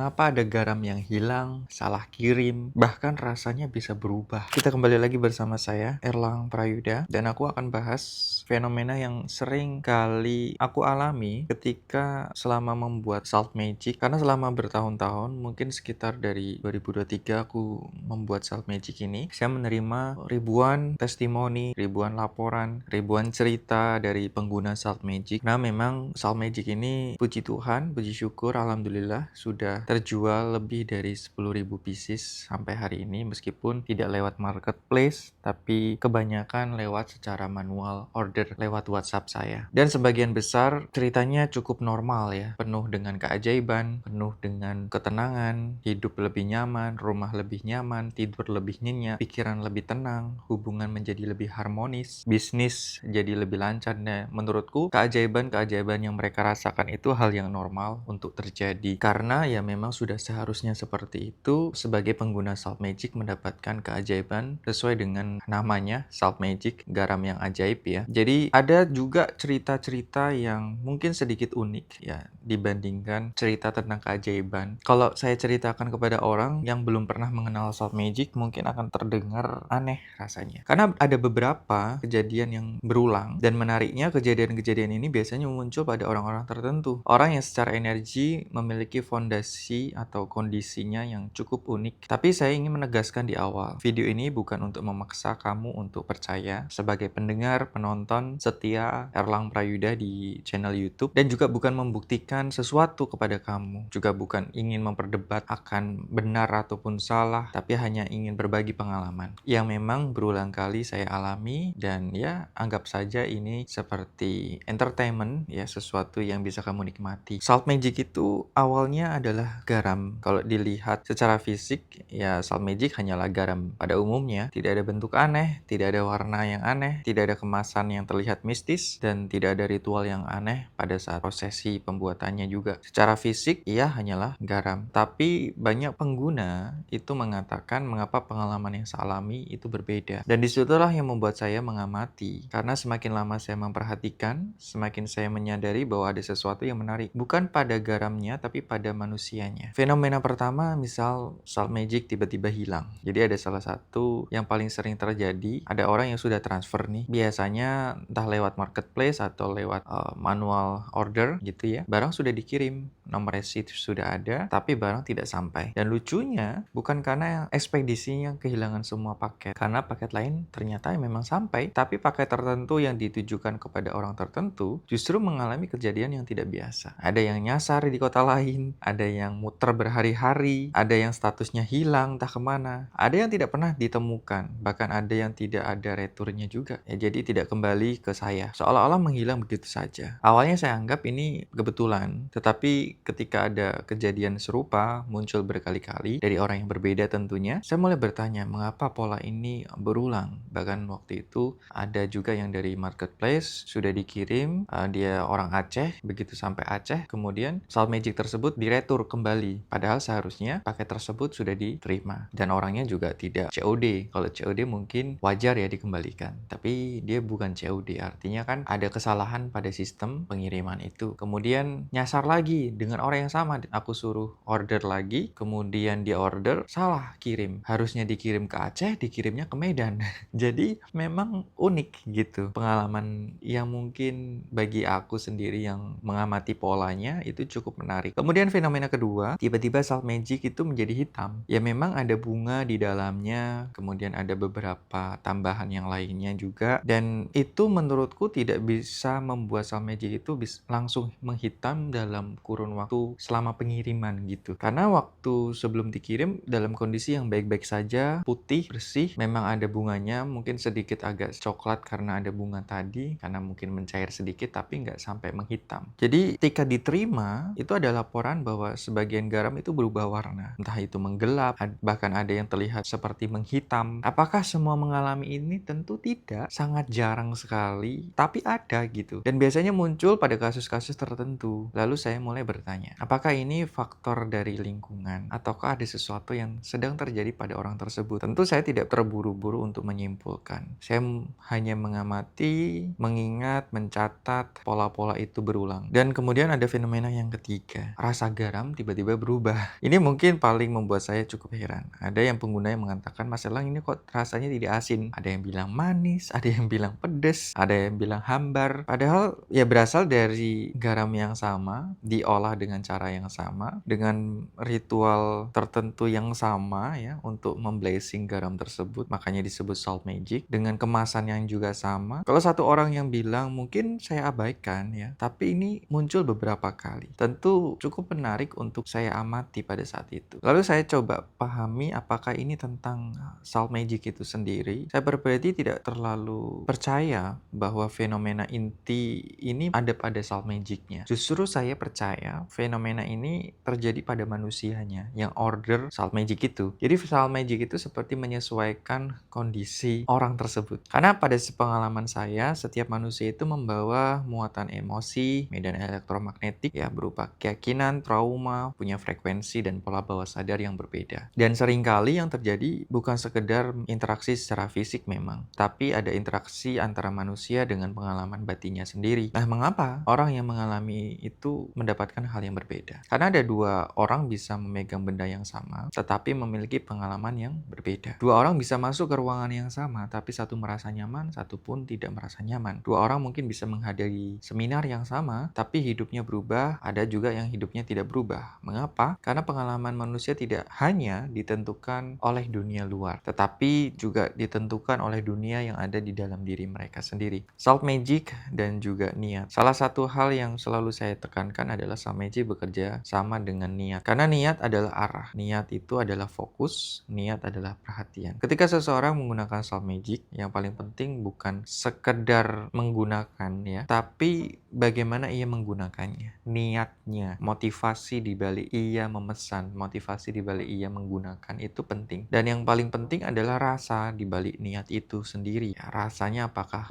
mengapa ada garam yang hilang, salah kirim, bahkan rasanya bisa berubah. Kita kembali lagi bersama saya, Erlang Prayuda, dan aku akan bahas fenomena yang sering kali aku alami ketika selama membuat Salt Magic. Karena selama bertahun-tahun, mungkin sekitar dari 2023 aku membuat Salt Magic ini, saya menerima ribuan testimoni, ribuan laporan, ribuan cerita dari pengguna Salt Magic. Nah, memang Salt Magic ini puji Tuhan, puji syukur, alhamdulillah sudah terjual lebih dari 10.000 pieces sampai hari ini, meskipun tidak lewat marketplace, tapi kebanyakan lewat secara manual order lewat WhatsApp saya. Dan sebagian besar ceritanya cukup normal ya, penuh dengan keajaiban, penuh dengan ketenangan, hidup lebih nyaman, rumah lebih nyaman, tidur lebih nyenyak, pikiran lebih tenang, hubungan menjadi lebih harmonis, bisnis jadi lebih lancar. Nah, menurutku keajaiban-keajaiban yang mereka rasakan itu hal yang normal untuk terjadi, karena ya memang sudah seharusnya seperti itu. Sebagai pengguna Salt Magic mendapatkan keajaiban sesuai dengan namanya, Salt Magic, garam yang ajaib ya. Jadi ada juga cerita-cerita yang mungkin sedikit unik ya dibandingkan cerita tentang keajaiban. Kalau saya ceritakan kepada orang yang belum pernah mengenal Salt Magic, mungkin akan terdengar aneh rasanya, karena ada beberapa kejadian yang berulang, dan menariknya kejadian-kejadian ini biasanya muncul pada orang-orang tertentu, orang yang secara energi memiliki fondasi atau kondisinya yang cukup unik. Tapi saya ingin menegaskan di awal, video ini bukan untuk memaksa kamu untuk percaya. Sebagai pendengar, penonton setia Erlang Prayuda di channel YouTube, dan juga bukan membuktikan sesuatu kepada kamu, juga bukan ingin memperdebat akan benar ataupun salah, tapi hanya ingin berbagi pengalaman yang memang berulang kali saya alami. Dan ya, anggap saja ini seperti entertainment ya, sesuatu yang bisa kamu nikmati. Salt Magic itu awalnya adalah garam. Kalau dilihat secara fisik ya, Salt Magic hanyalah garam pada umumnya. Tidak ada bentuk aneh, tidak ada warna yang aneh, tidak ada kemasan yang terlihat mistis, dan tidak ada ritual yang aneh pada saat prosesi pembuatannya juga. Secara fisik ia hanyalah garam, tapi banyak pengguna itu mengatakan mengapa pengalaman yang saya alami itu berbeda. Dan disitulah yang membuat saya mengamati, karena semakin lama saya memperhatikan, semakin saya menyadari bahwa ada sesuatu yang menarik, bukan pada garamnya tapi pada manusianya. Fenomena pertama, misal Salt Magic tiba-tiba hilang. Jadi ada salah satu yang paling sering terjadi, ada orang yang sudah transfer nih, biasanya entah lewat marketplace atau lewat manual order gitu ya, barang sudah dikirim, nomor receipt sudah ada, tapi barang tidak sampai. Dan lucunya bukan karena ekspedisinya kehilangan semua paket, karena paket lain ternyata memang sampai, tapi paket tertentu yang ditujukan kepada orang tertentu justru mengalami kejadian yang tidak biasa. Ada yang nyasar di kota lain, ada yang muter berhari-hari, ada yang statusnya hilang entah kemana, ada yang tidak pernah ditemukan, bahkan ada yang tidak ada returnya juga ya, jadi tidak kembali ke saya, seolah-olah menghilang begitu saja. Awalnya saya anggap ini kebetulan, tetapi ketika ada kejadian serupa muncul berkali-kali dari orang yang berbeda tentunya, saya mulai bertanya mengapa pola ini berulang. Bahkan waktu itu ada juga yang dari marketplace sudah dikirim, dia orang Aceh, begitu sampai Aceh kemudian Salt Magic tersebut diretur kembali, padahal seharusnya paket tersebut sudah diterima dan orangnya juga tidak COD. Kalau COD mungkin wajar ya dikembalikan, tapi dia bukan COD, artinya kan ada kesalahan pada sistem pengiriman itu. Kemudian nyasar lagi dengan orang yang sama, aku suruh order lagi, kemudian dia order salah kirim, harusnya dikirim ke Aceh, dikirimnya ke Medan. Jadi memang unik gitu pengalaman yang mungkin bagi aku sendiri yang mengamati polanya itu cukup menarik. Kemudian fenomena kedua, tiba-tiba Salt Magic itu menjadi hitam. Ya memang ada bunga di dalamnya, kemudian ada beberapa tambahan yang lainnya juga, dan itu menurutku tidak bisa membuat Salt Magic itu langsung menghitam dalam kurun waktu selama pengiriman gitu. Karena waktu sebelum dikirim dalam kondisi yang baik-baik saja, putih, bersih, memang ada bunganya, mungkin sedikit agak coklat karena ada bunga tadi, karena mungkin mencair sedikit tapi nggak sampai menghitam. Jadi ketika diterima, itu ada laporan bahwa sebagian garam itu berubah warna, entah itu menggelap, bahkan ada yang terlihat seperti menghitam. Apakah semua mengalami ini? Tentu tidak, sangat jarang sekali, tapi ada gitu. Dan biasanya muncul pada kasus-kasus tertentu. Lalu saya mulai bertanya, bertanya, apakah ini faktor dari lingkungan ataukah ada sesuatu yang sedang terjadi pada orang tersebut? Tentu saya tidak terburu-buru untuk menyimpulkan. Saya hanya mengamati, mengingat, mencatat pola-pola itu berulang. Dan kemudian ada fenomena yang ketiga, rasa garam tiba-tiba berubah. Ini mungkin paling membuat saya cukup heran. Ada yang pengguna yang mengatakan, Mas Erlang ini kok rasanya tidak asin. Ada yang bilang manis, ada yang bilang pedas, ada yang bilang hambar. Padahal ya berasal dari garam yang sama, diolah dengan cara yang sama, dengan ritual tertentu yang sama ya untuk memblessing garam tersebut, makanya disebut salt magic, dengan kemasan yang juga sama. Kalau satu orang yang bilang mungkin saya abaikan ya, tapi ini muncul beberapa kali. Tentu cukup menarik untuk saya amati pada saat itu. Lalu saya coba pahami apakah ini tentang salt magic itu sendiri. Saya pribadi tidak terlalu percaya bahwa fenomena inti ini ada pada salt magicnya. Justru saya percaya fenomena ini terjadi pada manusianya yang order salt magic itu. Jadi salt magic itu seperti menyesuaikan kondisi orang tersebut. Karena pada pengalaman saya, setiap manusia itu membawa muatan emosi, medan elektromagnetik ya berupa keyakinan, trauma, punya frekuensi dan pola bawah sadar yang berbeda. Dan seringkali yang terjadi bukan sekedar interaksi secara fisik memang, tapi ada interaksi antara manusia dengan pengalaman batinnya sendiri. Nah, mengapa orang yang mengalami itu mendapatkan hal yang berbeda? Karena ada dua orang bisa memegang benda yang sama, tetapi memiliki pengalaman yang berbeda. Dua orang bisa masuk ke ruangan yang sama, tapi satu merasa nyaman, satu pun tidak merasa nyaman. Dua orang mungkin bisa menghadiri seminar yang sama, tapi hidupnya berubah, ada juga yang hidupnya tidak berubah. Mengapa? Karena pengalaman manusia tidak hanya ditentukan oleh dunia luar, tetapi juga ditentukan oleh dunia yang ada di dalam diri mereka sendiri. Salt magic dan juga niat. Salah satu hal yang selalu saya tekankan adalah salt magic bekerja sama dengan niat. Karena niat adalah arah. Niat itu adalah fokus, niat adalah perhatian. Ketika seseorang menggunakan salt magic, yang paling penting bukan sekedar menggunakan ya, tapi bagaimana ia menggunakannya. Niatnya, motivasi di balik ia memesan, motivasi di balik ia menggunakan itu penting. Dan yang paling penting adalah rasa di balik niat itu sendiri. Ya, rasanya apakah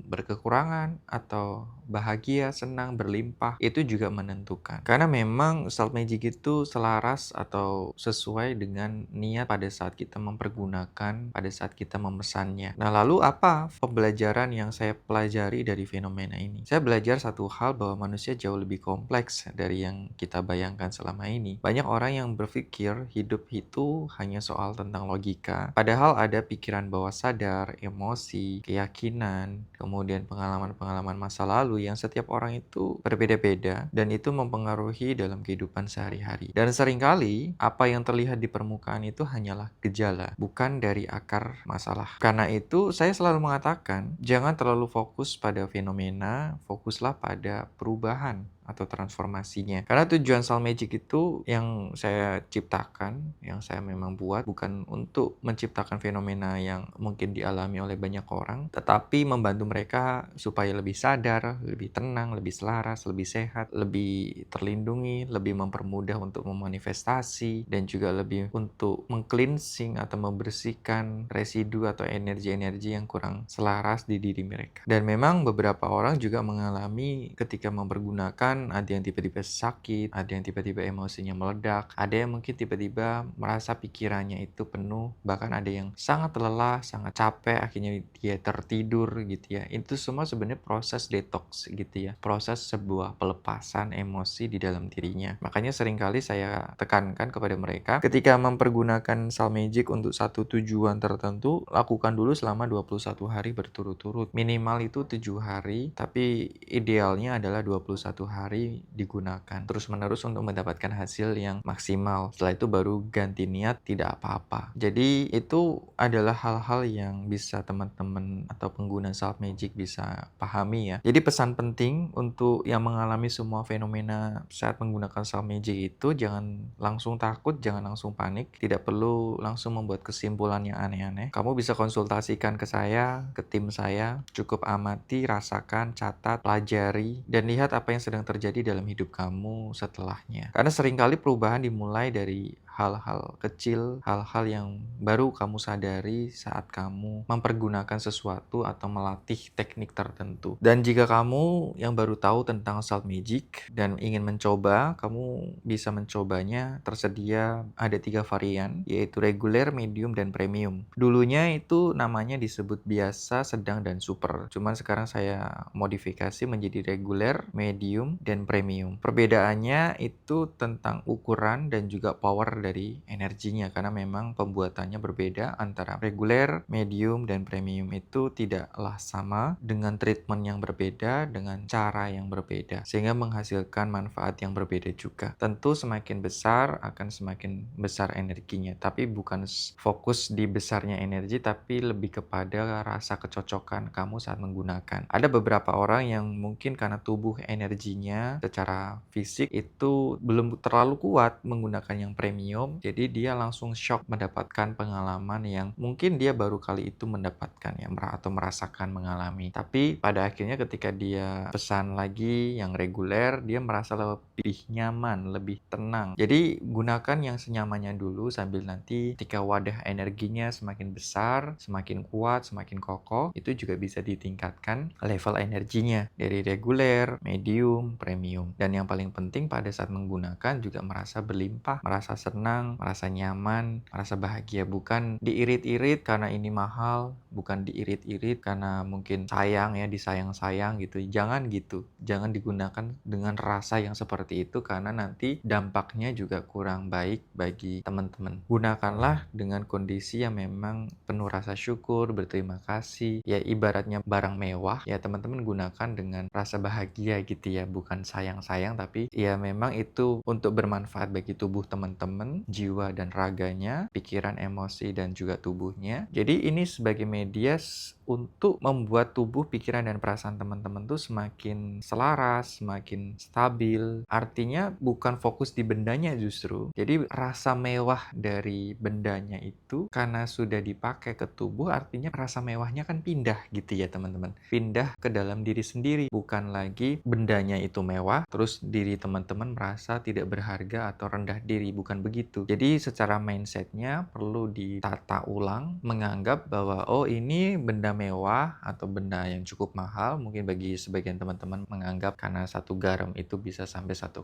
berkekurangan atau bahagia, senang, berlimpah, itu juga menentukan. Karena memang salt magic itu selaras atau sesuai dengan niat pada saat kita mempergunakan, pada saat kita memesannya. Nah, lalu apa pembelajaran yang saya pelajari dari fenomena ini? Saya belajar satu hal bahwa manusia jauh lebih kompleks dari yang kita bayangkan selama ini. Banyak orang yang berpikir hidup itu hanya soal tentang logika, padahal ada pikiran bawah sadar, emosi, keyakinan, kemudian pengalaman-pengalaman masa lalu yang setiap orang itu berbeda-beda dan itu mempengaruhi dalam kehidupan sehari-hari. Dan seringkali apa yang terlihat di permukaan itu hanyalah gejala, bukan dari akar masalah. Karena itu saya selalu mengatakan, jangan terlalu fokus pada fenomena, fokuslah pada perubahan atau transformasinya. Karena tujuan salt magic itu yang saya ciptakan, yang saya memang buat, bukan untuk menciptakan fenomena yang mungkin dialami oleh banyak orang, tetapi membantu mereka supaya lebih sadar, lebih tenang, lebih selaras, lebih sehat, lebih terlindungi, lebih mempermudah untuk memanifestasi, dan juga lebih untuk meng-cleansing atau membersihkan residu atau energi-energi yang kurang selaras di diri mereka. Dan memang beberapa orang juga mengalami ketika mempergunakan, ada yang tiba-tiba sakit, ada yang tiba-tiba emosinya meledak, ada yang mungkin tiba-tiba merasa pikirannya itu penuh, bahkan ada yang sangat lelah, sangat capek, akhirnya dia tertidur gitu ya. Itu semua sebenarnya proses detox gitu ya, proses sebuah pelepasan emosi di dalam dirinya. Makanya seringkali saya tekankan kepada mereka, ketika mempergunakan salt magic untuk satu tujuan tertentu, lakukan dulu selama 21 hari berturut-turut. Minimal itu 7 hari, tapi idealnya adalah 21 hari digunakan terus-menerus untuk mendapatkan hasil yang maksimal. Setelah itu baru ganti niat, tidak apa-apa. Jadi itu adalah hal-hal yang bisa teman-teman atau pengguna salt magic bisa pahami ya. Jadi pesan penting untuk yang mengalami semua fenomena saat menggunakan salt magic itu, jangan langsung takut, jangan langsung panik, tidak perlu langsung membuat kesimpulan yang aneh-aneh. Kamu bisa konsultasikan ke saya, ke tim saya, cukup amati, rasakan, catat, pelajari, dan lihat apa yang sedang terjadi dalam hidup kamu setelahnya. Karena seringkali perubahan dimulai dari hal-hal kecil, hal-hal yang baru kamu sadari saat kamu mempergunakan sesuatu atau melatih teknik tertentu. Dan jika kamu yang baru tahu tentang Salt Magic dan ingin mencoba, kamu bisa mencobanya. Tersedia ada 3 varian, yaitu reguler, medium, dan premium. Dulunya itu namanya disebut biasa, sedang, dan super. Cuman sekarang saya modifikasi menjadi reguler, medium, dan premium. Perbedaannya itu tentang ukuran dan juga power dari energinya, karena memang pembuatannya berbeda antara reguler, medium, dan premium. Itu tidaklah sama, dengan treatment yang berbeda, dengan cara yang berbeda, sehingga menghasilkan manfaat yang berbeda juga. Tentu semakin besar akan semakin besar energinya, tapi bukan fokus di besarnya energi, tapi lebih kepada rasa kecocokan kamu saat menggunakan. Ada beberapa orang yang mungkin karena tubuh energinya secara fisik itu belum terlalu kuat menggunakan yang premium, jadi dia langsung shock mendapatkan pengalaman yang mungkin dia baru kali itu mendapatkan ya, atau merasakan mengalami. Tapi pada akhirnya ketika dia pesan lagi yang reguler, dia merasa lebih nyaman, lebih tenang. Jadi gunakan yang senyamannya dulu, sambil nanti ketika wadah energinya semakin besar, semakin kuat, semakin kokoh, itu juga bisa ditingkatkan level energinya dari reguler, medium, premium. Dan yang paling penting pada saat menggunakan juga merasa berlimpah, merasa senang, merasa nyaman, merasa bahagia. Bukan diirit-irit karena ini mahal, bukan diirit-irit karena mungkin sayang ya, disayang-sayang gitu. Jangan gitu. Jangan digunakan dengan rasa yang seperti itu, karena nanti dampaknya juga kurang baik bagi teman-teman. Gunakanlah dengan kondisi yang memang penuh rasa syukur, berterima kasih. Ya ibaratnya barang mewah, ya teman-teman gunakan dengan rasa bahagia gitu ya, bukan sayang-sayang, tapi ya memang itu untuk bermanfaat bagi tubuh teman-teman, jiwa dan raganya, pikiran, emosi, dan juga tubuhnya. Jadi ini sebagai media untuk membuat tubuh, pikiran, dan perasaan teman-teman tuh semakin selaras, semakin stabil. Artinya bukan fokus di bendanya justru. Jadi rasa mewah dari bendanya itu karena sudah dipakai ke tubuh, artinya rasa mewahnya kan pindah gitu ya teman-teman. Pindah ke dalam diri sendiri. Bukan lagi bendanya itu mewah, terus diri teman-teman merasa tidak berharga atau rendah diri. Bukan begitu. Jadi secara mindsetnya perlu ditata ulang, menganggap bahwa oh ini benda mewah atau benda yang cukup mahal. Mungkin bagi sebagian teman-teman menganggap karena satu garam itu bisa sampai 1,5,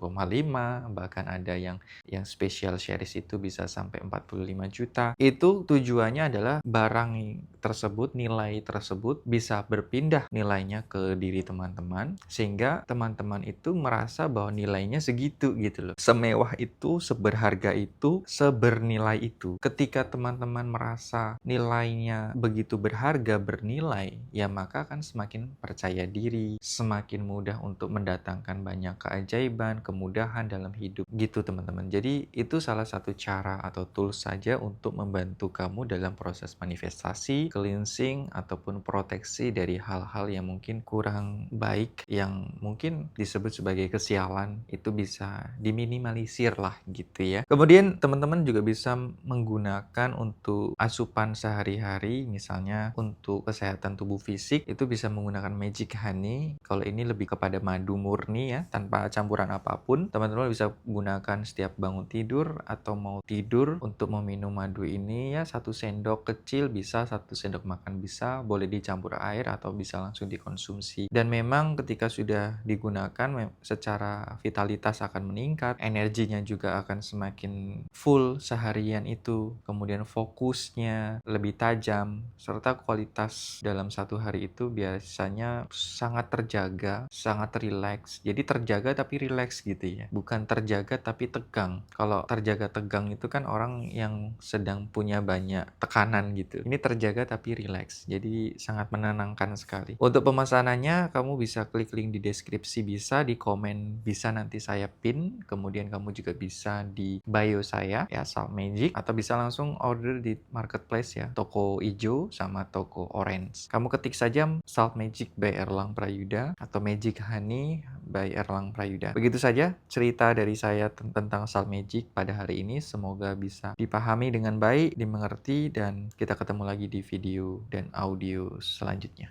bahkan ada yang special series itu bisa sampai 45 juta. Itu tujuannya adalah barang tersebut, nilai tersebut bisa berpindah nilainya ke diri teman-teman, sehingga teman-teman itu merasa bahwa nilainya segitu gitu loh. Semewah itu, seberharga itu, sebernilai itu. Ketika teman-teman merasa nilainya begitu berharga, bernilai, ya maka akan semakin percaya diri, semakin mudah untuk mendatangkan banyak keajaiban, kemudahan dalam hidup gitu teman-teman. Jadi itu salah satu cara atau tools saja untuk membantu kamu dalam proses manifestasi, cleansing, ataupun proteksi dari hal-hal yang mungkin kurang baik, yang mungkin disebut sebagai kesialan, itu bisa diminimalisir lah gitu ya. Kemudian teman-teman juga bisa menggunakan untuk asupan sehari-hari, misalnya untuk kesehatan tubuh fisik, itu bisa menggunakan Magic Honey. Kalau ini lebih kepada madu murni ya, tanpa campuran apapun. Teman-teman bisa gunakan setiap bangun tidur atau mau tidur untuk meminum madu ini ya, 1 sendok kecil bisa, 1 sendok makan bisa, boleh dicampur air atau bisa langsung dikonsumsi. Dan memang ketika sudah digunakan secara vitalitas akan meningkat, energinya juga akan semakin full seharian itu, kemudian fokusnya lebih tajam, serta kualitas dalam satu hari itu biasanya sangat terjaga, sangat rileks. Jadi terjaga tapi rileks gitu ya, bukan terjaga tapi tegang. Kalau terjaga tegang itu kan orang yang sedang punya banyak tekanan gitu. Ini terjaga tapi rileks, jadi sangat menenangkan sekali. Untuk pemesanannya kamu bisa klik link di deskripsi, bisa di komen, bisa nanti saya pin, kemudian kamu juga bisa di bio saya ya, Salt Magic, atau bisa langsung order di marketplace ya, toko hijau sama toko orange. Kamu ketik saja Salt Magic by Erlang Prayudha atau Magic Honey by Erlang Prayudha. Begitu saja cerita dari saya tentang Salt Magic pada hari ini. Semoga bisa dipahami dengan baik, dimengerti, dan kita ketemu lagi di video dan audio selanjutnya.